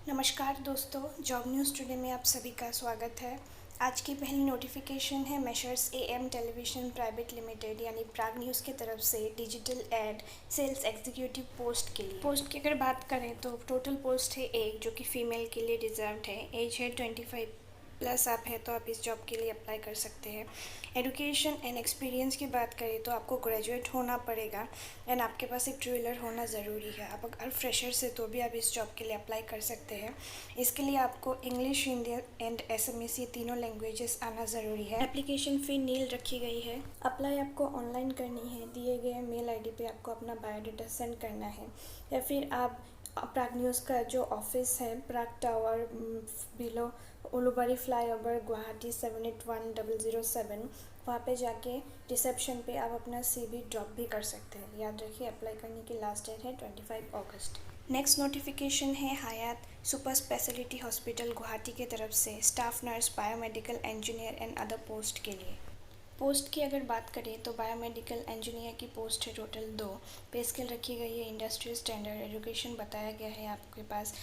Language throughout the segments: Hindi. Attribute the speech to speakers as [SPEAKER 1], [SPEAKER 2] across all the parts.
[SPEAKER 1] नमस्कार दोस्तों, जॉब न्यूज़ टुडे में आप सभी का स्वागत है। आज की पहली नोटिफिकेशन है messrs AM television private limited यानी प्राग न्यूज़ की तरफ से digital ad sales executive post के लिए। पोस्ट की अगर बात करें तो टोटल पोस्ट है एक, जो कि फ़ीमेल के लिए रिजर्व्ड है। एज है 25 प्लस आप है तो आप इस जॉब के लिए अप्लाई कर सकते हैं। एजुकेशन एंड एक्सपीरियंस की बात करें तो आपको ग्रेजुएट होना पड़ेगा एंड आपके पास एक टू व्हीलर होना ज़रूरी है। आप अगर फ्रेशर से तो भी आप इस जॉब के लिए अप्लाई कर सकते हैं। इसके लिए आपको इंग्लिश, हिंदी एंड एसएमएस ये तीनों लैंग्वेजेस आना ज़रूरी है। एप्लीकेशन फ़ी नील रखी गई है। अप्लाई आपको ऑनलाइन करनी है। दिए गए मेल आईडी पे आपको अपना बायोडाटा सेंड करना है, या फिर आप प्राग न्यूज़ का जो ऑफिस है प्राग टावर बिलो उलूबारी फ्लाईओवर गुवाहाटी 781007, वहाँ पे जाके रिसेप्शन पे आप अपना CV ड्रॉप भी कर सकते हैं। याद रखिए, अप्लाई करने की लास्ट डेट है 25 अगस्त। नेक्स्ट नोटिफिकेशन है हयात सुपर स्पेशलिटी हॉस्पिटल गुवाहाटी की तरफ से staff nurse, biomedical engineer and other post के लिए। पोस्ट की अगर बात करें तो बायोमेडिकल इंजीनियर की पोस्ट है टोटल 2। पे स्केल रखी गई है इंडस्ट्री स्टैंडर्ड। एजुकेशन बताया गया है आपके पास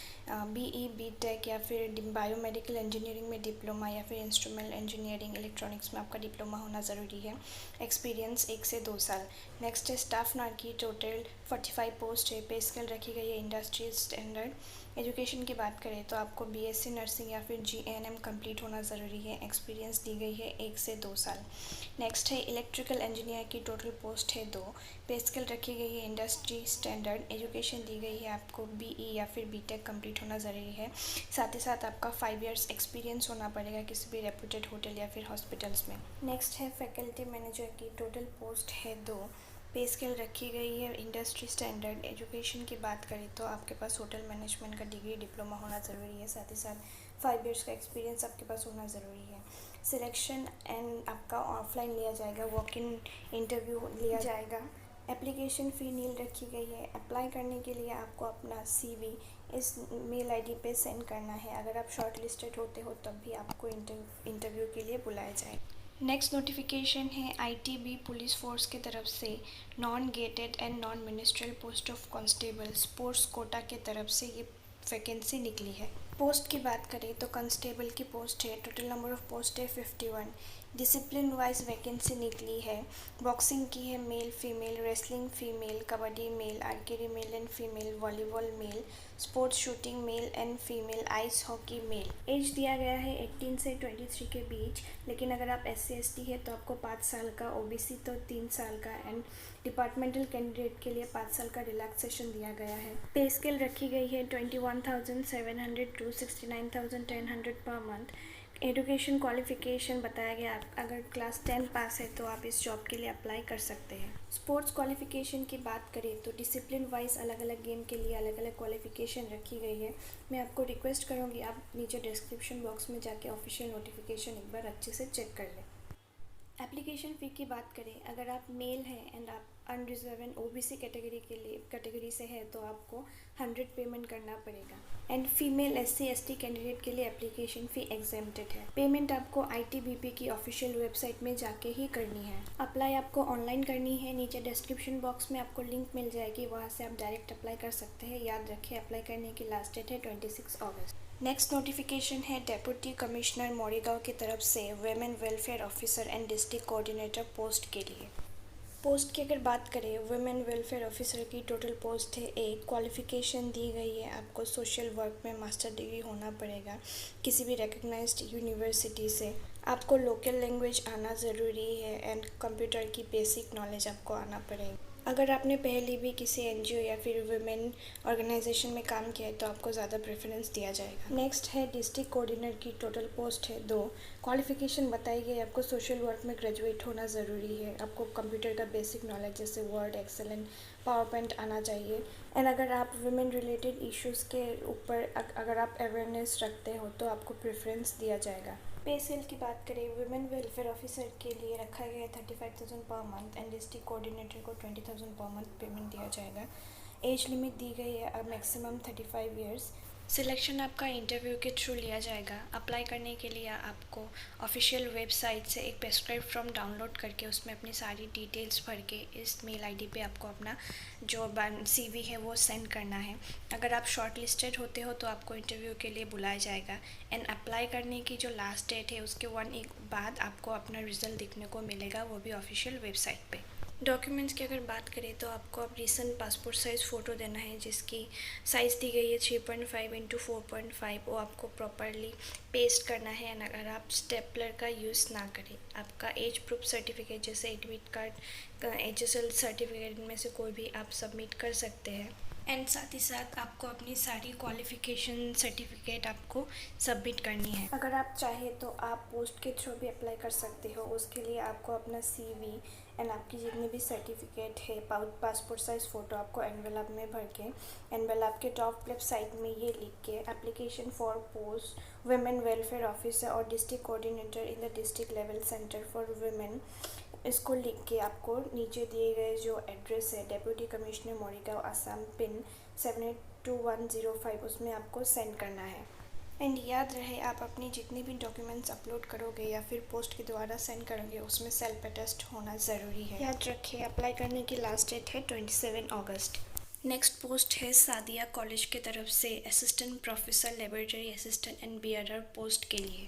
[SPEAKER 1] BE BTech या फिर बायोमेडिकल इंजीनियरिंग में डिप्लोमा, या फिर इंस्ट्रूमेंट इंजीनियरिंग इलेक्ट्रॉनिक्स में आपका डिप्लोमा होना ज़रूरी है। एक्सपीरियंस 1 से 2 साल। नेक्स्ट है स्टाफ नर्स की टोटल 45 पोस्ट है। पे स्केल रखी गई है इंडस्ट्री स्टैंडर्ड। एजुकेशन की बात करें तो आपको BSc नर्सिंग या फिर GNM कंप्लीट होना ज़रूरी है। एक्सपीरियंस दी गई है 1 से 2 साल। नेक्स्ट है इलेक्ट्रिकल इंजीनियर की टोटल पोस्ट है 2। पे स्केल रखी गई है इंडस्ट्री स्टैंडर्ड। एजुकेशन दी गई है आपको BE या फिर BTech कंप्लीट होना ज़रूरी है। साथ ही साथ आपका 5 इयर्स एक्सपीरियंस होना पड़ेगा किसी भी रेप्यूटेड होटल या फिर हॉस्पिटल्स में। नेक्स्ट है फैकल्टी मैनेजर की टोटल पोस्ट है 2। पे स्केल रखी गई है इंडस्ट्री स्टैंडर्ड। एजुकेशन की बात करें तो आपके पास होटल मैनेजमेंट का डिग्री डिप्लोमा होना ज़रूरी है। साथ ही साथ 5 इयर्स का एक्सपीरियंस आपके पास होना ज़रूरी है। सिलेक्शन एंड आपका ऑफलाइन लिया जाएगा, वॉक इन इंटरव्यू लिया जाएगा। एप्लीकेशन फ़ी नील रखी गई है। अप्लाई करने के लिए आपको अपना CV इस मेल आईडी पे सेंड करना है। अगर आप शॉर्ट लिस्टेड होते हो तब भी आपको इंटरव्यू के लिए बुलाया जाए। नेक्स्ट नोटिफिकेशन है ITB पुलिस फोर्स की तरफ से non gated and non ministerial post of constable sports quota के तरफ से ये वैकेंसी निकली है। पोस्ट की बात करें तो कांस्टेबल की पोस्ट है। टोटल नंबर ऑफ पोस्ट है 51। डिसिप्लिन वाइज वैकेंसी निकली है। बॉक्सिंग की है male female, wrestling female, kabaddi male, archery male and female, volleyball male, sports shooting male and female, ice hockey male. Age दिया गया है 18 से 23 के बीच, लेकिन अगर आप SC ST है तो आपको 5 साल का, OBC तो 3 साल का एंड डिपार्टमेंटल कैंडिडेट के लिए 5 साल का रिलैक्सेशन दिया गया है। पे स्केल रखी गई है 21,700 to 69,100 per month. Education qualification बताया गया, अगर क्लास 10 पास है तो आप इस जॉब के लिए अप्लाई कर सकते हैं। स्पोर्ट्स क्वालिफिकेशन की बात करें तो डिसिप्लिन वाइज अलग अलग गेम के लिए अलग अलग क्वालिफिकेशन रखी गई है। मैं आपको रिक्वेस्ट करूँगी आप नीचे डिस्क्रिप्शन बॉक्स में जाके ऑफिशियल नोटिफिकेशन एक बार अच्छे से चेक कर लें। एप्लीकेशन फ़ी की बात करें, अगर आप मेल हैं एंड आप अनरिजर्व एंड OBC कैटेगरी से है तो आपको 100 पेमेंट करना पड़ेगा। And female SC ST candidate के लिए एप्लीकेशन फ़ी एग्जेम्प्टेड है। पेमेंट आपको ITBP की ऑफिशियल वेबसाइट में जाके ही करनी है। अप्लाई आपको ऑनलाइन करनी है। नीचे डिस्क्रिप्शन बॉक्स में आपको लिंक मिल जाएगी, वहाँ से आप डायरेक्ट अप्लाई कर सकते हैं। याद रखें, अप्लाई करने की लास्ट डेट है 26 अगस्त। नेक्स्ट नोटिफिकेशन है डेप्यूटी कमिश्नर मोरीगांव की तरफ से women welfare officer and district coordinator post के लिए। पोस्ट की अगर बात करें, वुमेन वेलफेयर ऑफिसर की टोटल पोस्ट है 1। क्वालिफिकेशन दी गई है आपको सोशल वर्क में मास्टर डिग्री होना पड़ेगा किसी भी रिकग्नाइज्ड यूनिवर्सिटी से। आपको लोकल लैंग्वेज आना ज़रूरी है एंड कंप्यूटर की बेसिक नॉलेज आपको आना पड़ेगा। अगर आपने पहले भी किसी NGO या फिर वुमेन ऑर्गेनाइजेशन में काम किया है तो आपको ज़्यादा प्रेफरेंस दिया जाएगा। नेक्स्ट है डिस्ट्रिक्ट कोऑर्डिनेटर की टोटल पोस्ट है 2। क्वालिफिकेशन बताई गई, आपको सोशल वर्क में ग्रेजुएट होना ज़रूरी है। आपको कंप्यूटर का बेसिक नॉलेज जैसे word, excel and power point आना चाहिए। एंड अगर आप वुमेन रिलेटेड इश्यूज़ के ऊपर अगर आप अवेयरनेस रखते हो तो आपको प्रेफरेंस दिया जाएगा। पे स्केल की बात करें, वुमेन वेलफेयर ऑफिसर के लिए रखा गया है 35,000 per month and district coordinator को 20,000 पर मंथ पेमेंट दिया जाएगा। एज लिमिट दी गई है मैक्सिमम 35 इयर्स। सिलेक्शन आपका इंटरव्यू के थ्रू लिया जाएगा। अप्लाई करने के लिए आपको ऑफिशियल वेबसाइट से एक प्रेस्क्राइब फॉर्म डाउनलोड करके उसमें अपनी सारी डिटेल्स भर के इस मेल आईडी पे आपको अपना जो CV है वो सेंड करना है। अगर आप शॉर्ट लिस्टेड होते हो तो आपको इंटरव्यू के लिए बुलाया जाएगा। एंड अप्लाई करने की जो लास्ट डेट है उसके 1 वीक बाद आपको अपना रिज़ल्ट देखने को मिलेगा, वो भी ऑफिशियल वेबसाइट पे। डॉक्यूमेंट्स की अगर बात करें तो आपको अब रिसेंट पासपोर्ट साइज़ फ़ोटो देना है, जिसकी साइज़ दी गई है 3.5 इंटू 4.5। वो आपको प्रॉपरली पेस्ट करना है। एंड अगर आप स्टेपलर का यूज़ ना करें, आपका एज प्रूफ सर्टिफिकेट जैसे एडमिट कार्ड, HSL सर्टिफिकेट में से कोई भी आप सबमिट कर सकते हैं। एंड साथ ही साथ आपको अपनी सारी क्वालिफ़िकेशन सर्टिफिकेट आपको सबमिट करनी है। अगर आप चाहें तो आप पोस्ट के थ्रू भी अप्लाई कर सकते हो। उसके लिए आपको अपना CV एंड आपकी जितनी भी सर्टिफिकेट है, पासपोर्ट साइज़ फ़ोटो आपको एनवेलप में भर के एनवेलप के टॉप लेफ्ट साइड में ये लिख के application for post women welfare officer और district coordinator in the district level centre for women, इसको लिख के आपको नीचे दिए गए जो एड्रेस है deputy commissioner Morigaon Assam pin 782105 उसमें आपको सेंड करना है। एंड याद रहे, आप अपनी जितनी भी डॉक्यूमेंट्स अपलोड करोगे या फिर पोस्ट के द्वारा सेंड करोगे उसमें सेल्फ अटेस्ट होना ज़रूरी है। याद रखिए, अप्लाई करने की लास्ट डेट है 27 अगस्त। नेक्स्ट पोस्ट है सादिया कॉलेज की तरफ से assistant professor laboratory assistant and BRR post के लिए।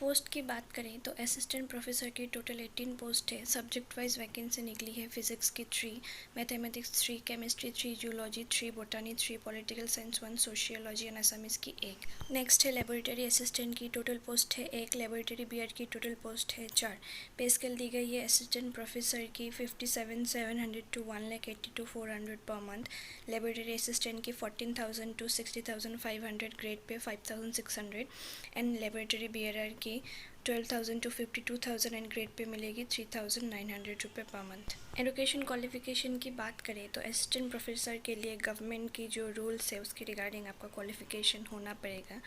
[SPEAKER 1] पोस्ट की बात करें तो असिस्टेंट प्रोफेसर की टोटल 18 पोस्ट है। सब्जेक्ट वाइज वैकेंसी निकली है फिजिक्स की 3, mathematics 3, chemistry 3, zoology 3, बोटानी 3, political science 1, sociology and Assamese की 1। नेक्स्ट है लेबोरेटरी असिस्टेंट की टोटल पोस्ट है 1, लेबोरेटरी BR की टोटल पोस्ट है 4। पे स्केल दी गई है असिस्टेंट प्रोफेसर की 57,700 to 1,82,400 per month, laboratory assistant की 14,000 to 60,500 grade pay 5,600 and laboratory BRR की 12,000 to 52,000 एंड ग्रेड पे मिलेगी 3,900 रुपये पर मंथ। एजुकेशन क्वालिफिकेशन की बात करें तो असिस्टेंट प्रोफेसर के लिए गवर्नमेंट की जो रूल्स है उसके रिगार्डिंग आपका क्वालिफिकेशन होना पड़ेगा।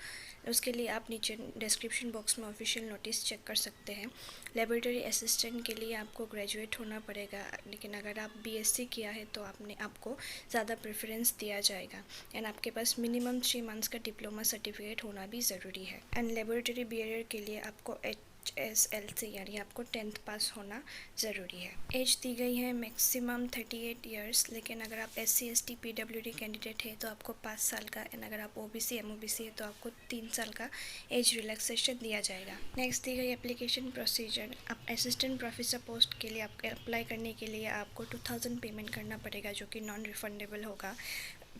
[SPEAKER 1] उसके लिए आप नीचे डिस्क्रिप्शन बॉक्स में ऑफिशियल नोटिस चेक कर सकते हैं। लेबोरेटरी असिस्टेंट के लिए आपको ग्रेजुएट होना पड़ेगा, लेकिन अगर आप BSc किया है तो आपको ज़्यादा प्रेफरेंस दिया जाएगा। एंड आपके पास मिनिमम 3 मंथ्स का डिप्लोमा सर्टिफिकेट होना भी ज़रूरी है। एंड लेबोरेटरी BRR के लिए आपको HSLC यानी आपको 10th पास होना ज़रूरी है। एज दी गई है मैक्सिमम 38 ईयर्स, लेकिन अगर आप SC ST PWD कैंडिडेट है तो आपको 5 साल का, एंड अगर आप OBC MOBC है तो आपको 3 साल का एज रिलैक्सेशन दिया जाएगा। नेक्स्ट दी गई एप्लीकेशन प्रोसीजर। आप असिस्टेंट प्रोफेसर पोस्ट के लिए अप्लाई करने के लिए आपको 2000 पेमेंट करना पड़ेगा, जो कि नॉन रिफंडेबल होगा।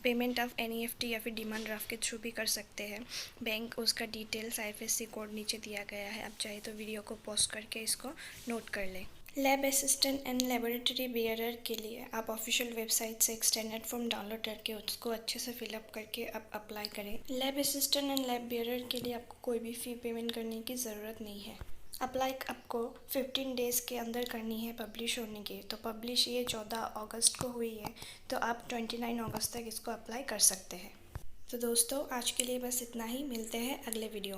[SPEAKER 1] पेमेंट आप NEFT या फिर डिमांड ड्राफ्ट के थ्रू भी कर सकते हैं। बैंक उसका डिटेल्स IFSC कोड नीचे दिया गया है, आप चाहे तो वीडियो को पॉज करके इसको नोट कर लें। Lab assistant and laboratory BRR के लिए आप ऑफिशियल वेबसाइट से एक स्टैंडर्ड फॉर्म डाउनलोड करके उसको अच्छे से फिलअप करके आप अप्लाई करें। Lab assistant and lab BRR के लिए आपको कोई भी फ़ी पेमेंट करने की ज़रूरत नहीं है। अप्लाई आपको 15 डेज़ के अंदर करनी है पब्लिश होने की। तो पब्लिश ये 14 अगस्त को हुई है, तो आप 29 अगस्त तक इसको अप्लाई कर सकते हैं। तो दोस्तों, आज के लिए बस इतना ही। मिलते हैं अगले वीडियो में।